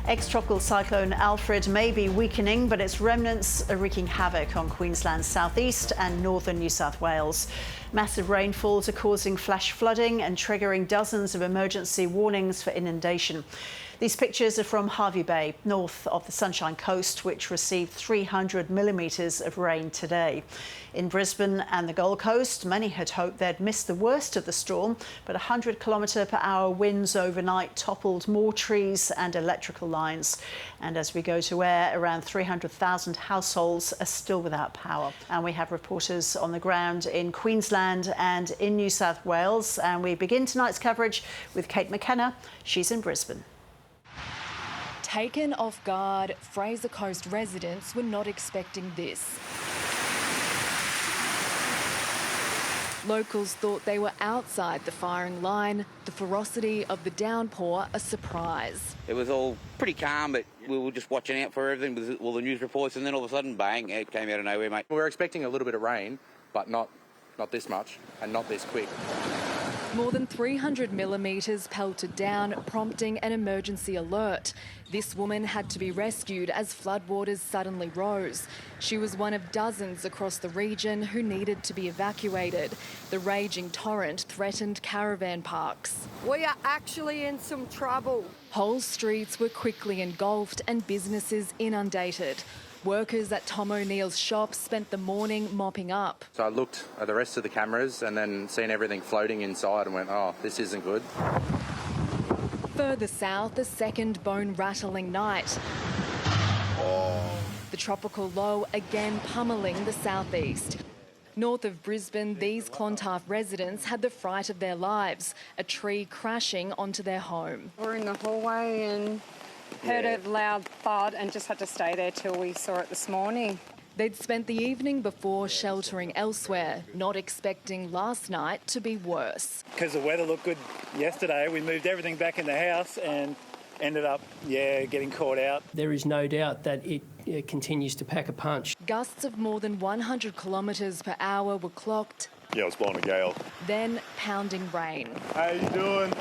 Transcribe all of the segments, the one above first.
Ex-tropical cyclone Alfred may be weakening, but its remnants are wreaking havoc on Queensland's southeast and northern New South Wales. Massive rainfalls are causing flash flooding and triggering dozens of emergency warnings for inundation. These pictures are from Hervey Bay, north of the Sunshine Coast, which received 300 millimetres of rain today. In Brisbane and the Gold Coast, many had hoped they'd missed the worst of the storm, but 100-kilometre-per-hour winds overnight toppled more trees and electrical lines. And as we go to air, around 300,000 households are still without power. And we have reporters on the ground in Queensland and in New South Wales. And we begin tonight's coverage with Kate McKenna. She's in Brisbane. Taken off guard, Fraser Coast residents were not expecting this. Locals thought they were outside the firing line. The ferocity of the downpour a surprise. It was all pretty calm, but we were just watching out for everything with all the news reports, and then all of a sudden, bang, it came out of nowhere, mate. We were expecting a little bit of rain, but not this much and not this quick. More than 300 millimetres pelted down, prompting an emergency alert. This woman had to be rescued as floodwaters suddenly rose. She was one of dozens across the region who needed to be evacuated. The raging torrent threatened caravan parks. We are actually in some trouble. Whole streets were quickly engulfed and businesses inundated. Workers at Tom O'Neill's shop spent the morning mopping up. So I looked at the rest of the cameras and then seen everything floating inside and went, oh, this isn't good. Further south, a second bone-rattling night. The tropical low again pummelling the southeast. North of Brisbane, these Clontarf residents had the fright of their lives, a tree crashing onto their home. We're in the hallway and heard a loud thud and just had to stay there till we saw it this morning. They'd spent the evening before sheltering elsewhere, not expecting last night to be worse. Because the weather looked good yesterday, we moved everything back in the house and ended up, getting caught out. There is no doubt that it continues to pack a punch. Gusts of more than 100 kilometres per hour were clocked. Yeah, it was blowing a gale. Then pounding rain. How you doing?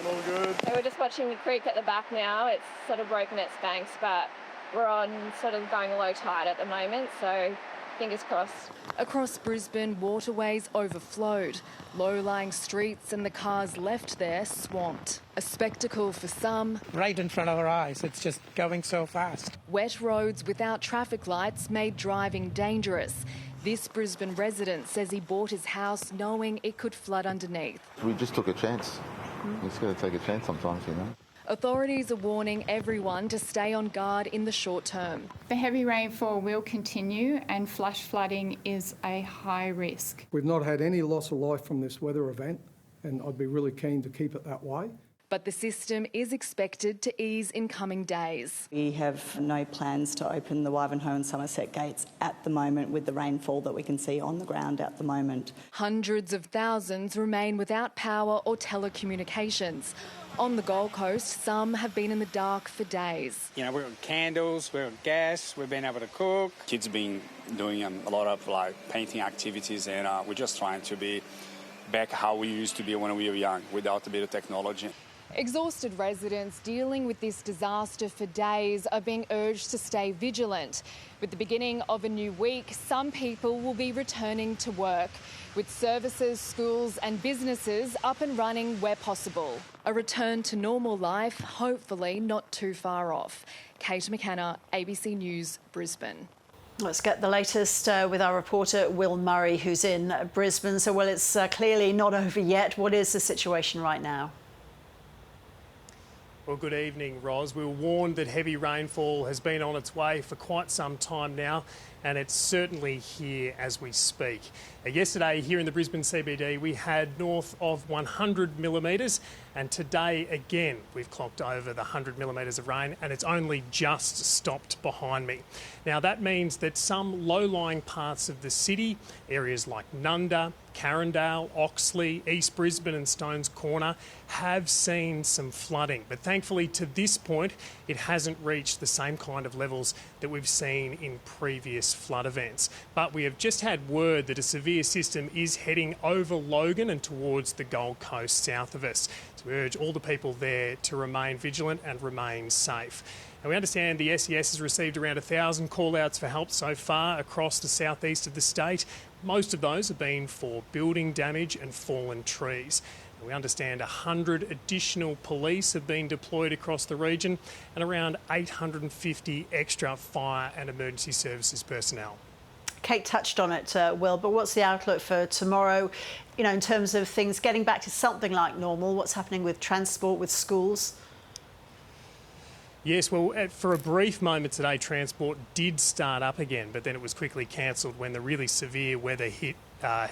All good? So we're just watching the creek at the back now. It's sort of broken its banks, but we're on sort of going low tide at the moment, so fingers crossed. Across Brisbane, waterways overflowed. Low-lying streets and the cars left there swamped. A spectacle for some. Right in front of our eyes. It's just going so fast. Wet roads without traffic lights made driving dangerous. This Brisbane resident says he bought his house knowing it could flood underneath. We just took a chance. You just got to take a chance sometimes, you know. Authorities are warning everyone to stay on guard in the short term. The heavy rainfall will continue and flash flooding is a high risk. We've not had any loss of life from this weather event, and I'd be really keen to keep it that way. But the system is expected to ease in coming days. We have no plans to open the Wivenhoe and Somerset gates at the moment with the rainfall that we can see on the ground at the moment. Hundreds of thousands remain without power or telecommunications. On the Gold Coast, some have been in the dark for days. You know, we're on candles, we're on gas, we've been able to cook. Kids have been doing a lot of painting activities, and we're just trying to be back how we used to be when we were young, without a bit of technology. Exhausted residents dealing with this disaster for days are being urged to stay vigilant. With the beginning of a new week, some people will be returning to work, with services, schools and businesses up and running where possible. A return to normal life, hopefully not too far off. Kate McKenna, ABC News, Brisbane. Let's get the latest with our reporter Will Murray, who's in Brisbane. So, Will, it's clearly not over yet. What is the situation right now? Well, good evening, Ros. We were warned that heavy rainfall has been on its way for quite some time now, and it's certainly here as we speak. Yesterday, here in the Brisbane CBD, we had north of 100 millimetres, and today, again, we've clocked over the 100 millimetres of rain, and it's only just stopped behind me. Now, that means that some low-lying parts of the city, areas like Nunda, Carindale, Oxley, East Brisbane and Stones Corner, have seen some flooding. But thankfully, to this point, it hasn't reached the same kind of levels that we've seen in previous serious flood events. But we have just had word that a severe system is heading over Logan and towards the Gold Coast south of us. So we urge all the people there to remain vigilant and remain safe. And we understand the SES has received around 1,000 call-outs for help so far across the southeast of the state. Most of those have been for building damage and fallen trees. And we understand 100 additional police have been deployed across the region and around 850 extra fire and emergency services personnel. Kate touched on it, Will, but what's the outlook for tomorrow, you know, in terms of things getting back to something like normal? What's happening with transport, with schools? Yes, well, for a brief moment today, transport did start up again, but then it was quickly cancelled when the really severe weather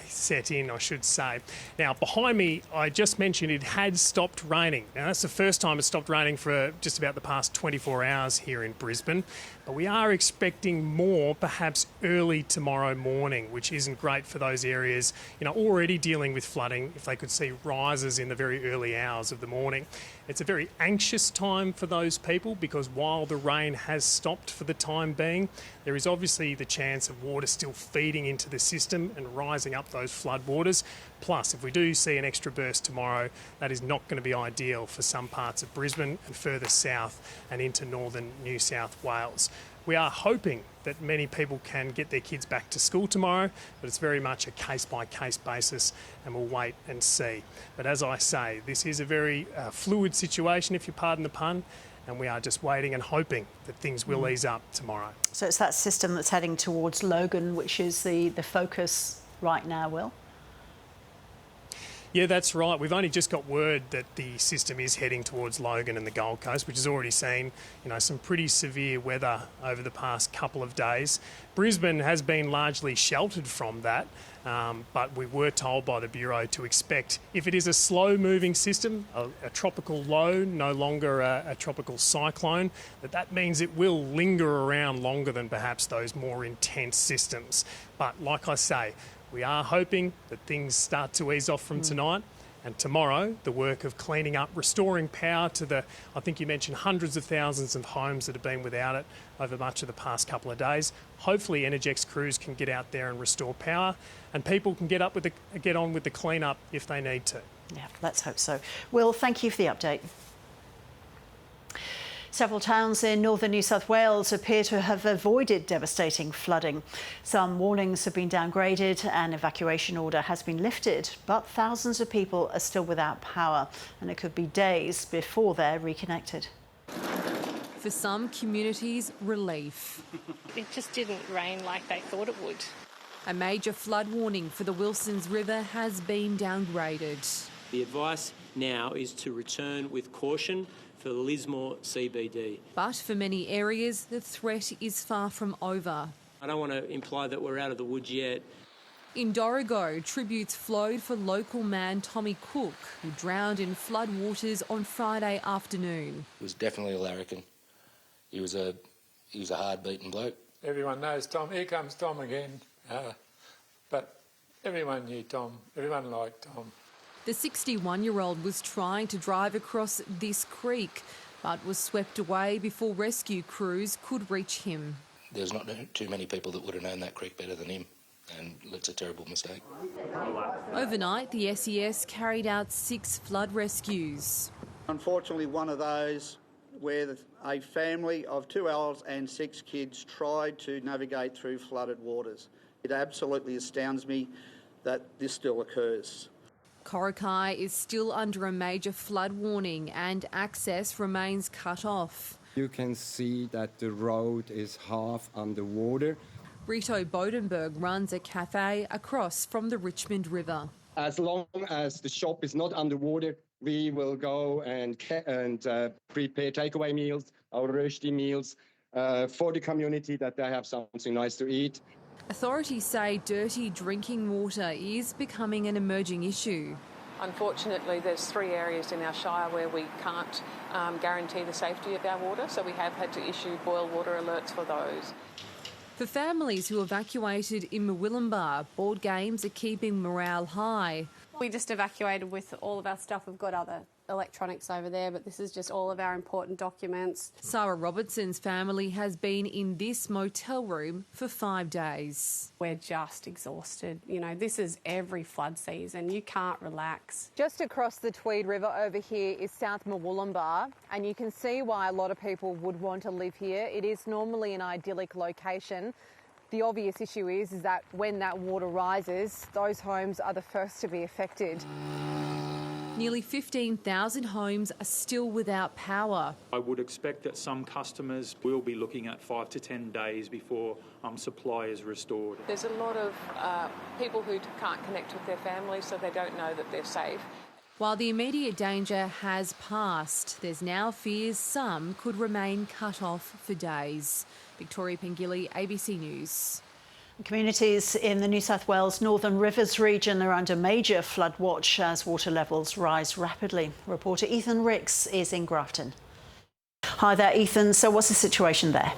set in, I should say. Now, behind me, I just mentioned it had stopped raining. Now, that's the first time it's stopped raining for just about the past 24 hours here in Brisbane. But we are expecting more, perhaps early tomorrow morning, which isn't great for those areas, you know, already dealing with flooding, if they could see rises in the very early hours of the morning. It's a very anxious time for those people because while the rain has stopped for the time being, there is obviously the chance of water still feeding into the system and rising up those floodwaters. Plus, if we do see an extra burst tomorrow, that is not going to be ideal for some parts of Brisbane and further south and into northern New South Wales. We are hoping that many people can get their kids back to school tomorrow, but it's very much a case-by-case basis and we'll wait and see. But as I say, this is a very fluid situation, if you pardon the pun, and we are just waiting and hoping that things will ease up tomorrow. So it's that system that's heading towards Logan, which is the focus right now, Will? Yeah, that's right. We've only just got word that the system is heading towards Logan and the Gold Coast, which has already seen, you know, some pretty severe weather over the past couple of days. Brisbane has been largely sheltered from that, but we were told by the Bureau to expect, if it is a slow-moving system, a tropical low, no longer a tropical cyclone, that means it will linger around longer than perhaps those more intense systems. But like I say, we are hoping that things start to ease off from tonight, and tomorrow the work of cleaning up, restoring power to the, I think you mentioned hundreds of thousands of homes that have been without it over much of the past couple of days. Hopefully Energex crews can get out there and restore power and people can get on with the clean-up if they need to. Yeah, let's hope so. Will, thank you for the update. Several towns in northern New South Wales appear to have avoided devastating flooding. Some warnings have been downgraded, an evacuation order has been lifted, but thousands of people are still without power, and it could be days before they're reconnected. For some communities, relief. It just didn't rain like they thought it would. A major flood warning for the Wilsons River has been downgraded. The advice now is to return with caution for Lismore CBD. But for many areas, the threat is far from over. I don't want to imply that we're out of the woods yet. In Dorrigo, tributes flowed for local man Tommy Cook, who drowned in floodwaters on Friday afternoon. He was definitely a larrikin. He was a hard-beaten bloke. Everyone knows Tom. Here comes Tom again. But everyone knew Tom. Everyone liked Tom. The 61-year-old was trying to drive across this creek, but was swept away before rescue crews could reach him. There's not too many people that would have known that creek better than him, and it's a terrible mistake. Overnight, the SES carried out 6 flood rescues. Unfortunately, one of those where a family of 2 adults and 6 kids tried to navigate through flooded waters. It absolutely astounds me that this still occurs. Corrokai is still under a major flood warning and access remains cut off. You can see that the road is half underwater. Rito Bodenberg runs a cafe across from the Richmond River. As long as the shop is not underwater, we will go and prepare takeaway meals, our rösti meals, for the community, that they have something nice to eat. Authorities say dirty drinking water is becoming an emerging issue. Unfortunately, there's 3 areas in our shire where we can't guarantee the safety of our water, so we have had to issue boil water alerts for those. For families who evacuated in Murwillumbah, board games are keeping morale high. We just evacuated with all of our stuff. We've got other electronics over there, but this is just all of our important documents. Sarah Robertson's family has been in this motel room for 5 days. We're just exhausted. You know, this is every flood season. You can't relax. Just across the Tweed River over here is South Murwillumbah, and you can see why a lot of people would want to live here. It is normally an idyllic location. The obvious issue is that when that water rises, those homes are the first to be affected. Nearly 15,000 homes are still without power. I would expect that some customers will be looking at 5 to 10 days before supply is restored. There's a lot of people who can't connect with their families, so they don't know that they're safe. While the immediate danger has passed, there's now fears some could remain cut off for days. Victoria Pengilly, ABC News. Communities in the New South Wales Northern Rivers region are under major flood watch as water levels rise rapidly. Reporter Ethan Ricks is in Grafton. Hi there, Ethan. So what's the situation there?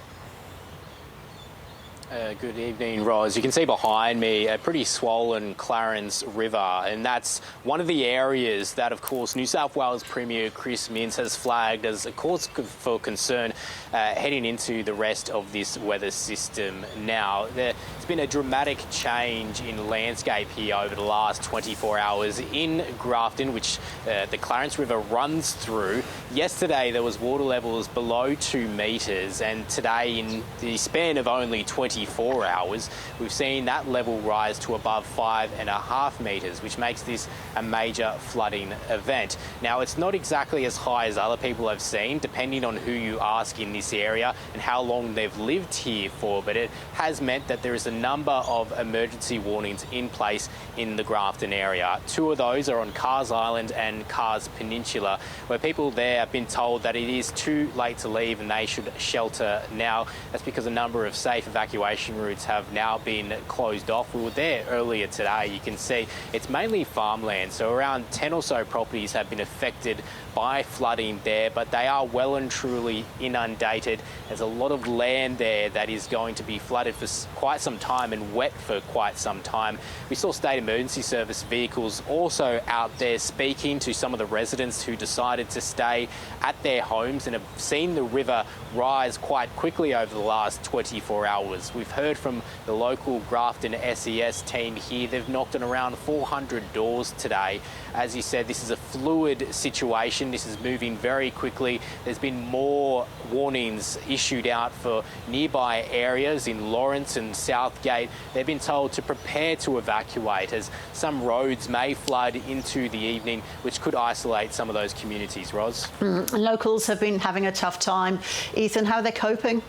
Good evening, Roz. You can see behind me a pretty swollen Clarence River, and that's one of the areas that, of course, New South Wales Premier Chris Minns has flagged as a cause for concern heading into the rest of this weather system. Now, there's been a dramatic change in landscape here over the last 24 hours in Grafton, which the Clarence River runs through. Yesterday, there was water levels below 2 metres, and today, in the span of only 24 hours, we've seen that level rise to above 5.5 metres, which makes this a major flooding event. Now, it's not exactly as high as other people have seen, depending on who you ask in this area and how long they've lived here for, but it has meant that there is a number of emergency warnings in place in the Grafton area. 2 of those are on Cars Island and Cars Peninsula, where people there have been told that it is too late to leave and they should shelter now. That's because a number of safe evacuation routes have now been closed off. We were there earlier today. You can see it's mainly farmland, so around 10 or so properties have been affected by flooding there, but they are well and truly inundated. There's a lot of land there that is going to be flooded for quite some time and wet for quite some time. We saw State Emergency Service vehicles also out there speaking to some of the residents who decided to stay at their homes and have seen the river rise quite quickly over the last 24 hours. We've heard from the local Grafton SES team here. They've knocked on around 400 doors today. As you said, this is a fluid situation. This is moving very quickly. There's been more warnings issued out for nearby areas in Lawrence and Southgate. They've been told to prepare to evacuate as some roads may flood into the evening, which could isolate some of those communities, Roz. Locals have been having a tough time. Ethan, how are they coping?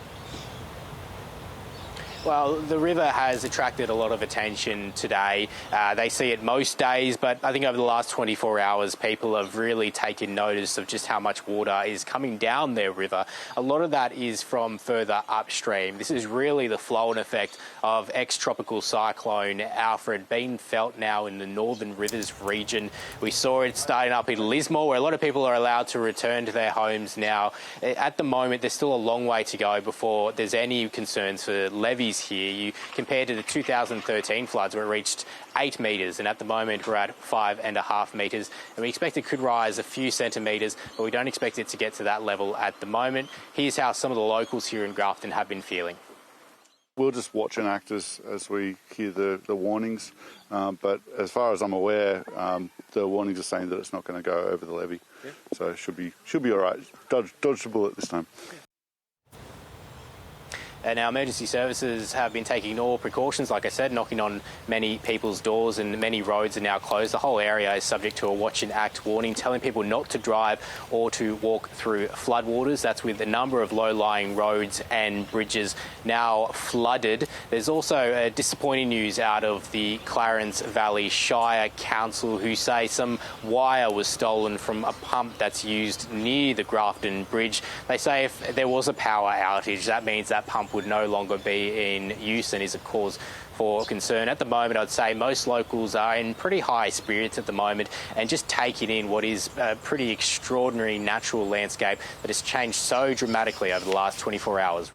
Well, the river has attracted a lot of attention today. They see it most days, but I think over the last 24 hours, people have really taken notice of just how much water is coming down their river. A lot of that is from further upstream. This is really the flow-on effect of ex-tropical cyclone Alfred being felt now in the Northern Rivers region. We saw it starting up in Lismore, where a lot of people are allowed to return to their homes now. At the moment, there's still a long way to go before there's any concerns for levees here. You compare to the 2013 floods where it reached 8 metres, and at the moment we're at 5.5 metres, and we expect it could rise a few centimetres, but we don't expect it to get to that level at the moment. Here's how some of the locals here in Grafton have been feeling. We'll just watch and act as we hear the warnings, but as far as I'm aware, the warnings are saying that it's not going to go over the levee, so it should be all right. Dodged a bullet this time. And our emergency services have been taking all precautions, like I said, knocking on many people's doors, and many roads are now closed. The whole area is subject to a watch and act warning, telling people not to drive or to walk through floodwaters. That's with a number of low-lying roads and bridges now flooded. There's also disappointing news out of the Clarence Valley Shire Council, who say some wire was stolen from a pump that's used near the Grafton Bridge. They say if there was a power outage, that means that pump would no longer be in use and is a cause for concern. At the moment, I'd say most locals are in pretty high spirits at the moment and just taking in what is a pretty extraordinary natural landscape that has changed so dramatically over the last 24 hours.